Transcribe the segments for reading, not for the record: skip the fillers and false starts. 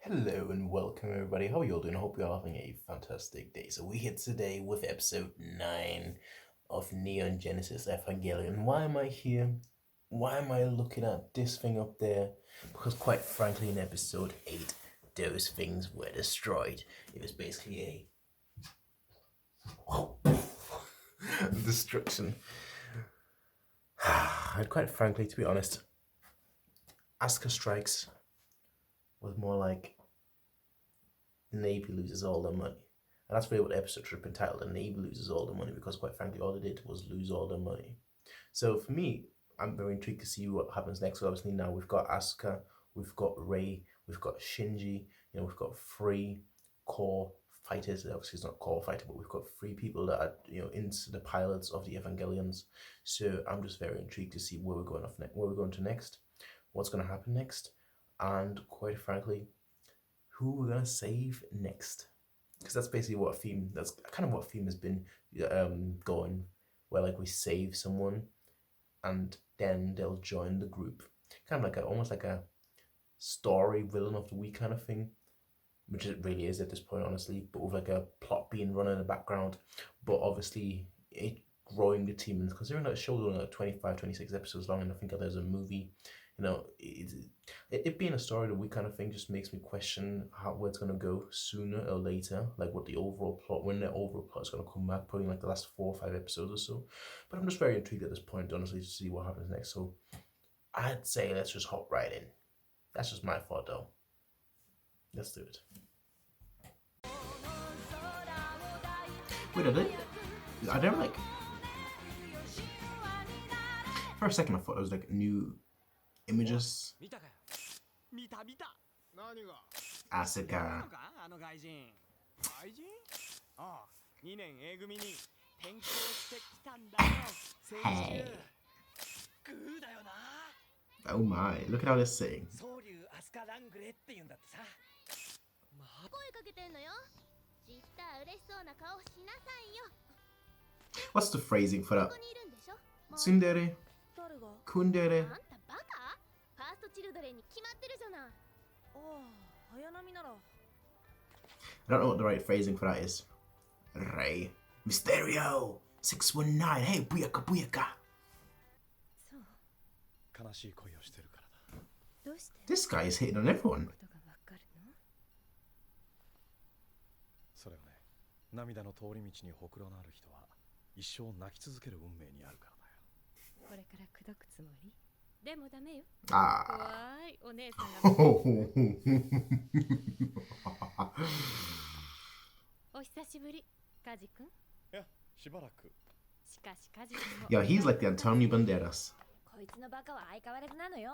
Hello and welcome everybody. How are you all doing? I hope you're all having a fantastic day. So we're here today with episode 9 of Neon Genesis Evangelion. Why am I here? Why am I looking at this thing up there? Because quite frankly in episode 8, those things were destroyed. It was basically a destruction. And quite frankly, to be honest, Asuka Strikes was more like the Navy loses all their money. And that's really what the episode should have been titled, The Navy Loses All Their Money, because quite frankly, all they did was lose all their money. So for me, I'm very intrigued to see what happens next. So obviously now we've got Asuka, we've got Rei, we've got Shinji, we've got 3 core fighters. Obviously it's not core fighter, but we've got 3 people that are, into the pilots of the Evangelions. So I'm just very intrigued to see where we're going to next, what's going to happen next, and quite frankly, who we're gonna save next, because that's basically that's kind of what theme has been going, where like we save someone and then they'll join the group, kind of like almost like a story villain of the week kind of thing, which it really is at this point, honestly, but with like a plot being run in the background, but obviously it growing the team. And considering that the show's only like 25, 26 episodes long, and I think that there's a movie, it being a story of the week kind of thing just makes me question where it's going to go sooner or later, like what the overall plot, when the overall plot is going to come back, probably like the last 4 or 5 episodes or so. But I'm just very intrigued at this point, honestly, to see what happens next. So I'd say let's just hop right in. That's just my thought, though. Let's do it. Wait, are there like... For a second I thought it was like new images. Asuka. Hey. Oh my, look at how they're sitting. What's the phrasing for that? Tsundere? Kundere? I don't know what the right phrasing for that is. Rei. Mysterio! 619! Hey, booyaka booyaka! This guy is hitting on everyone. それはね、涙の通り道にほくろのある人は一生泣き続ける運命にあるからだよ。これから口説くつもり？でもダメよ。怖いお姉さんが。お久しぶり、カジ君。いや、しばらく。しかしカジ君も。Yeah, he's like the Antonio Banderas. こいつのバカは相変わらずなのよ。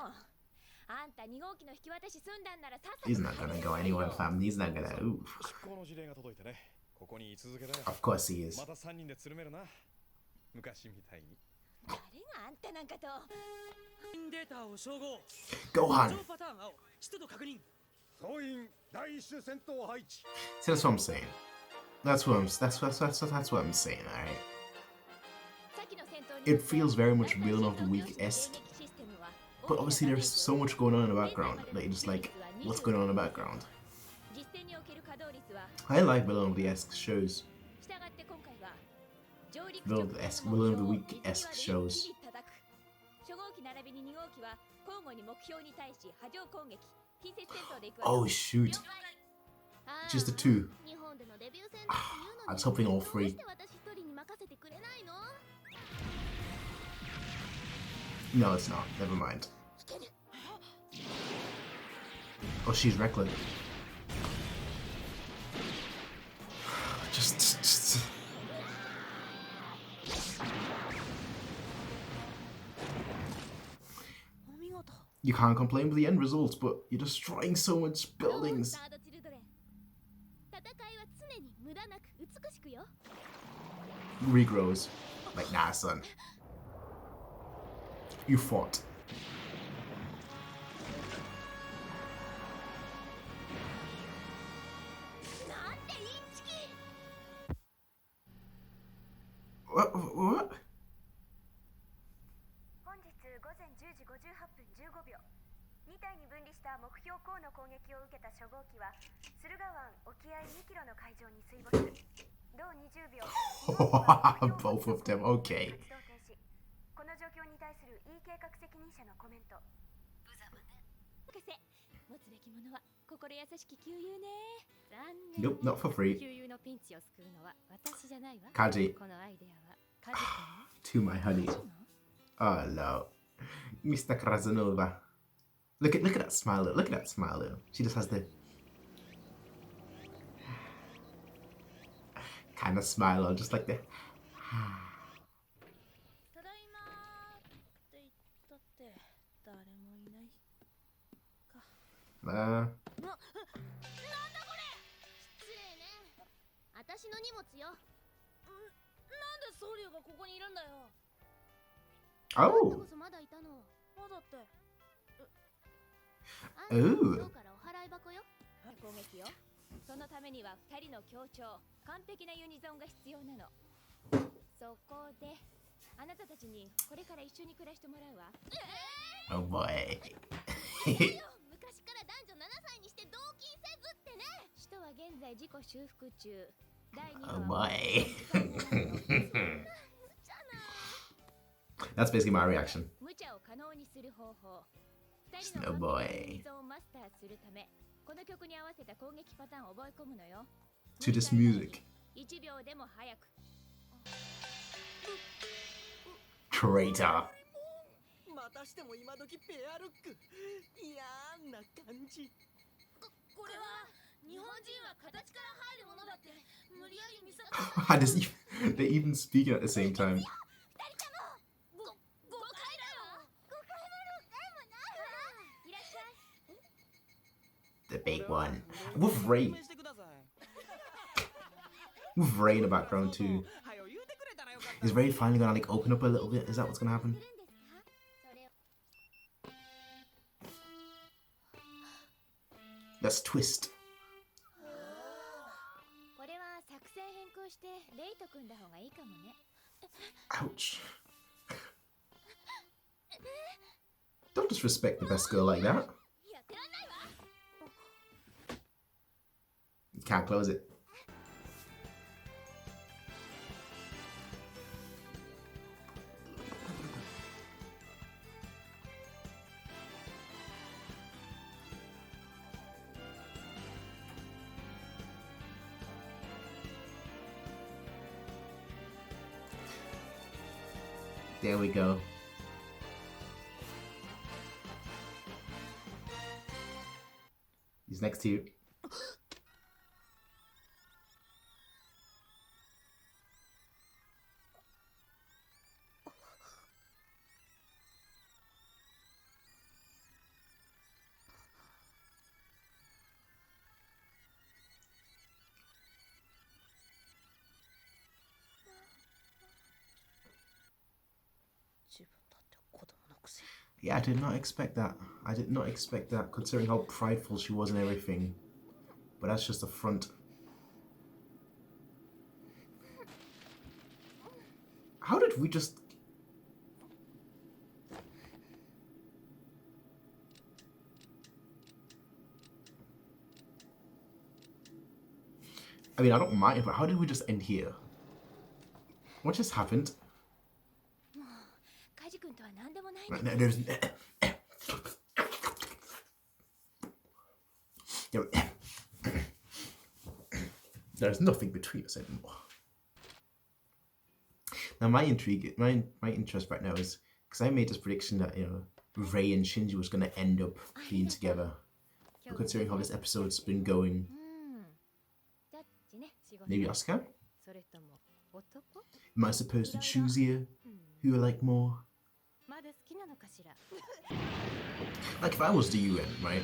あんた2号機の引き渡し済んだんならさっさと。 He's not gonna go anywhere, fam. He's not gonna. Oof. 執行の指令が届いてね。ここに居続けだよ。Of course he is. また3人でつるめるな。昔みたいに。誰があんたなんかと。データを照合。Gohan. パターン青。湿度確認。総員第一種戦闘配置。 See, that's what I'm saying. That's what I'm saying. All right. It feels very much Villain of the Week-esque, but obviously there's so much going on in the background that you're just like, what's going on in the background? I like Villain of the Week-esque shows. Villain of the Week-esque shows. Oh shoot. Just the 2. I was hoping all 3. No, it's not. Never mind. Oh, she's reckless. Just... You can't complain with the end results, but you're destroying so much buildings. Regrows. Like, nah, son. You fought. What? 本日午前10時58分15秒。2 2体に分離した目標港の攻撃を受けた初号機は駿河湾沖合2キロの海上に水没。同20秒 Both of them, okay. この状況に対する E 計画責任者のコメント。無様ね。博士、持つべきものは心優しき旧友ね。残念。 Nope, not for free. 旧友のピンチを救うのは私じゃないわ。 Kaji. このアイデアはカジTo my honey. Oh no. Mr. Casanova. Look at that smile. Look at that smile. She just has the kind of smile on, just like the ただいまって言ったって誰もいないか。なんだこれ。失礼ね。私の荷物よ。なんでソウリュウがここにいるんだよ。あんた Oh. こそまだいたの。まだって。Ooh. 今日からお払い箱よ。攻撃よ。そのためには2人の協調、完璧なユニゾンが必要なの。そこであなたたちにこれから一緒に暮らしてもらうわ。Oh boy. 昔から男女7歳にして同金せずってね。首都は現在自己修復中。第2 Oh 話 boy. That's basically my reaction. 無茶を可能にする方法。2人 Oh の boy. 完璧なユニゾンをマスターするため、この曲に合わせた攻撃パターンを覚え込むのよ。 To this music. 1秒でも早く。 Traitor. またしても今時ペアルック。嫌な感じ。これは日本人は形から入るものだって無理やり見せ。 I just they even speaking at the same time. 2人とも誤解だよ。誤解なのでもないわ。いらっしゃい。 The big one. With Ray. With Ray in the background too. Is Ray finally gonna like open up a little bit? Is that what's gonna happen? Let's twist. これは作戦変更してレイと組んだ方がいいかもね。 Ouch. Don't disrespect the best girl like that. やってらんないわ。 You can't close it. There we go. He's next to you. Yeah, I did not expect that. I did not expect that, considering how prideful she was and everything. But that's just a front. How did we just... I mean, I don't mind, but how did we just end here? What just happened? There's... There's nothing between us anymore. Now my interest right now is, because I made this prediction that, you know, Rei and Shinji was going to end up being together. But considering how this episode's been going, maybe Asuka? Am I supposed to choose here? Who I like more? Like if I was the UN, right?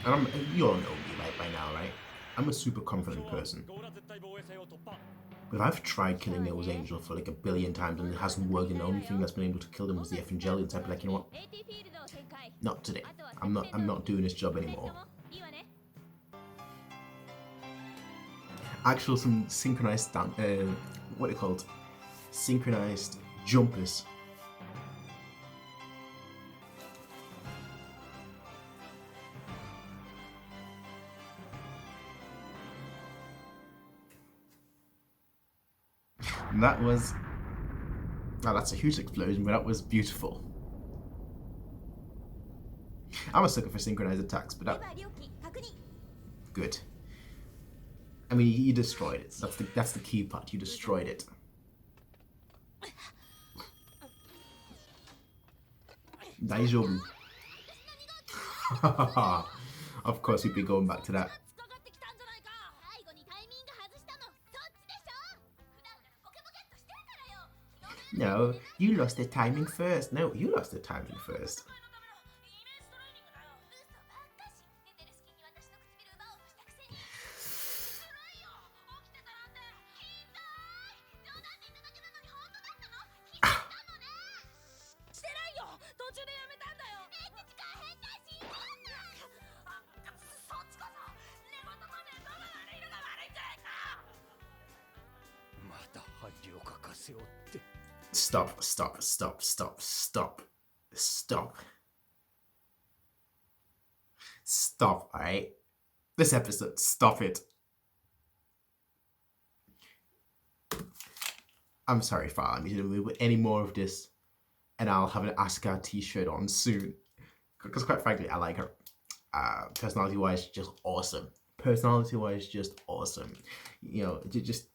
And you all know me right by now, right? I'm a super confident person. But if I've tried killing Noah's Angel for like 1 billion times and it hasn't worked, and the only thing that's been able to kill them was the Evangelion, so I'd be like, you know what? Not today. I'm not doing this job anymore. Actual some synchronized what are they called? Synchronized jumpers. That was... Now that's a huge explosion, but that was beautiful. I'm a sucker for synchronized attacks, but that... Good. I mean, you destroyed it. That's the key part. You destroyed it. Daijoubu. Of course, we'd be going back to that. No, you lost the timing first. No, you lost the timing first. Stop, stop, stop, stop, stop, stop. Stop, alright? This episode, stop it. I'm sorry for allowing me to do any more of this, and I'll have an Asuka t-shirt on soon. Because quite frankly, I like her. Personality-wise, just awesome. Personality-wise, just awesome. You know, just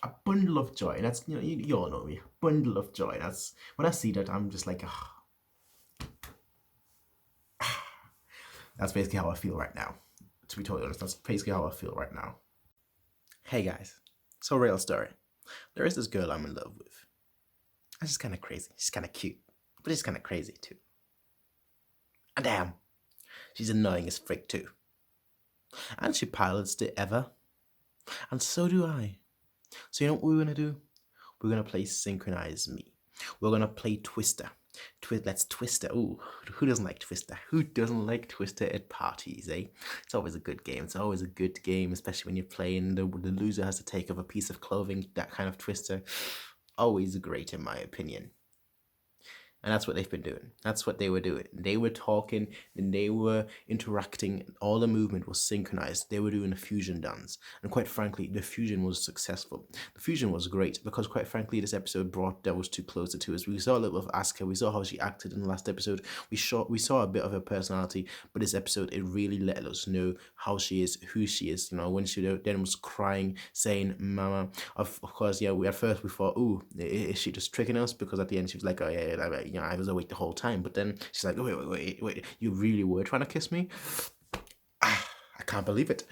a bundle of joy. That's, you know, you all know me. Bundle of joy. That's when I see that, I'm just like, that's basically how I feel right now. To be totally honest, that's basically how I feel right now. Hey guys, so real story. There is this girl I'm in love with. And she's kind of crazy. She's kind of cute, but she's kind of crazy too. And damn, she's annoying as frick too. And she pilots the Ever. And so do I. So you know what we're going to do? We're going to play Synchronize Me. We're going to play Twister. Let's Twister. Ooh, who doesn't like Twister? Who doesn't like Twister at parties, eh? It's always a good game. It's always a good game, especially when you're playing. The loser has to take off a piece of clothing. That kind of Twister. Always great, in my opinion. And that's what they've been doing. That's what they were doing. They were talking and they were interacting. All the movement was synchronized. They were doing a fusion dance. And quite frankly, the fusion was successful. The fusion was great because quite frankly, this episode brought those two closer to us. We saw a little of Asuka. We saw how she acted in the last episode. We saw a bit of her personality. But this episode, it really let us know how she is, who she is. You know, when she then was crying, saying, Mama. Of course, yeah, at first we thought, ooh, is she just tricking us? Because at the end, she was like, oh yeah, you know, I was awake the whole time. But then she's like, wait, you really were trying to kiss me? I can't believe it.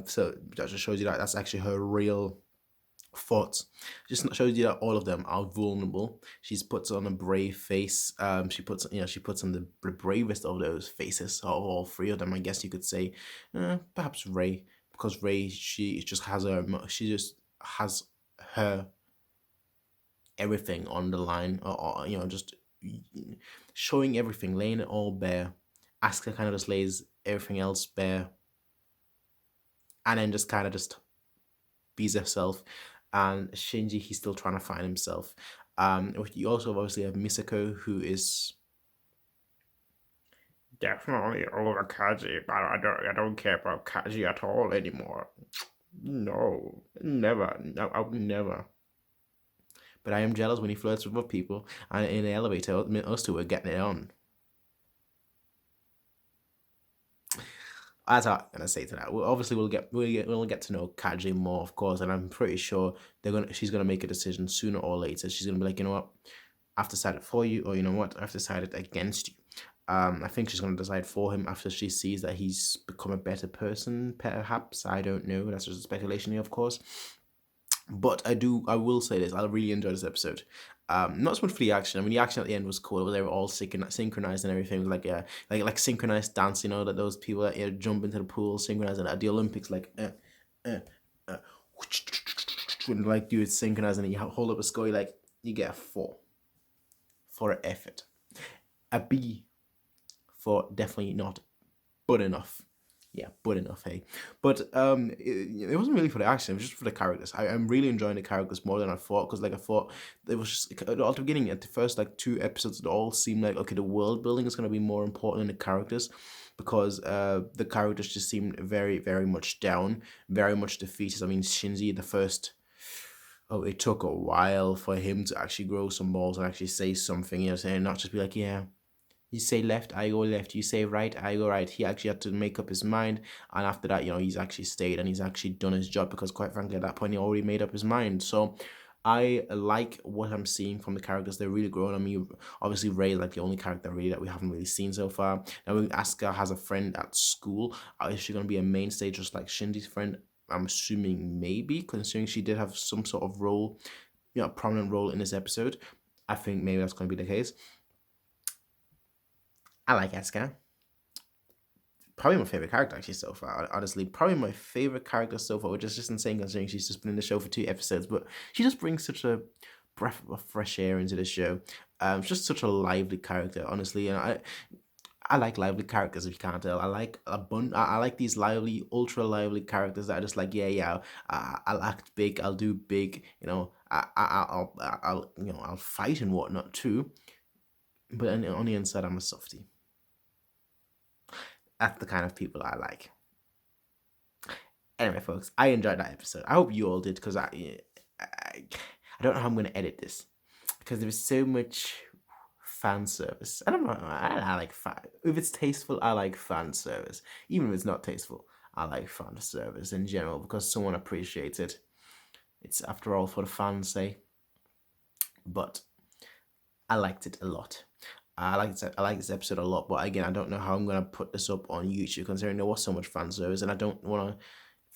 So that just shows you that that's actually her real thoughts. Just shows you that all of them are vulnerable. She puts on a brave face. She puts on the bravest of those faces. All three of them, I guess you could say. Perhaps Rei, because Rei, she just has her everything on the line, or you know, just showing everything, laying it all bare. Asuka kind of just lays everything else bare, and then just kind of just bees herself. And Shinji, he's still trying to find himself. You also obviously have Misako, who is definitely over Kaji, but I don't care about Kaji at all anymore. No, never. No, I would never. But I am jealous when he flirts with other people, and in the elevator, us two are getting it on. That's all I'm gonna say to that. We'll get to know Kaji more, of course, and I'm pretty sure she's gonna make a decision sooner or later. She's gonna be like, you know what, I've decided for you, or you know what, I've decided against you. I think she's gonna decide for him after she sees that he's become a better person. Perhaps, I don't know. That's just speculation, of course. But I will say this, I really enjoyed this episode. Not so much for the action. I mean, the action at the end was cool. They were all synchronized and everything. It was like synchronized dance, you know, that those people that jump into the pool, synchronized, and at the Olympics, like, when like do it synchronized, and you hold up a score, like, you get a 4 for effort. A B for definitely not, but enough. Yeah, but enough, hey. But it wasn't really for the action, it was just for the characters. I'm really enjoying the characters more than I thought, because like I thought it was just at the beginning, at the first like 2 episodes, it all seemed like, okay, the world building is going to be more important than the characters, because the characters just seemed very, very much down, very much defeated. I mean, Shinji, the first, oh, it took a while for him to actually grow some balls and actually say something, you know, saying, not just be like, yeah, you say left, I go left. You say right, I go right. He actually had to make up his mind. And after that, you know, he's actually stayed and he's actually done his job, because quite frankly, at that point, he already made up his mind. So I like what I'm seeing from the characters. They're really growing on me. Obviously, Ray is like the only character really that we haven't really seen so far. Now, Asuka has a friend at school. Is she going to be a mainstay just like Shinji's friend? I'm assuming maybe, considering she did have some sort of role, you know, prominent role in this episode. I think maybe that's going to be the case. I like Asuka. Probably my favorite character actually so far. Honestly, probably my favorite character so far, which is just insane considering she's just been in the show for 2 episodes. But she just brings such a breath of fresh air into the show. She's just such a lively character, honestly, and I like lively characters, if you can't tell. I like I like these lively, ultra lively characters that are just like, yeah, I'll act big, I'll do big, you know, I'll you know, I'll fight and whatnot too. But on the inside, I'm a softie. That's the kind of people I like. Anyway, folks, I enjoyed that episode. I hope you all did, because I don't know how I'm going to edit this, because there is so much fan service. I don't know. I like fan. If it's tasteful, I like fan service. Even if it's not tasteful, I like fan service in general, because someone appreciates it. It's, after all, for the fans' sake. But I liked it a lot. I like this episode a lot, but again, I don't know how I'm gonna put this up on YouTube, considering there was so much fan service, and I don't want to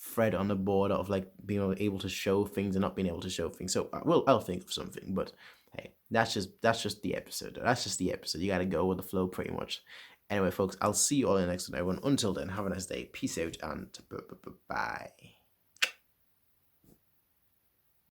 thread on the border of like being able to show things and not being able to show things. So I'll think of something. But hey, that's just the episode. That's just the episode. You gotta go with the flow, pretty much. Anyway, folks, I'll see you all in the next one, everyone. Until then, have a nice day. Peace out and bye.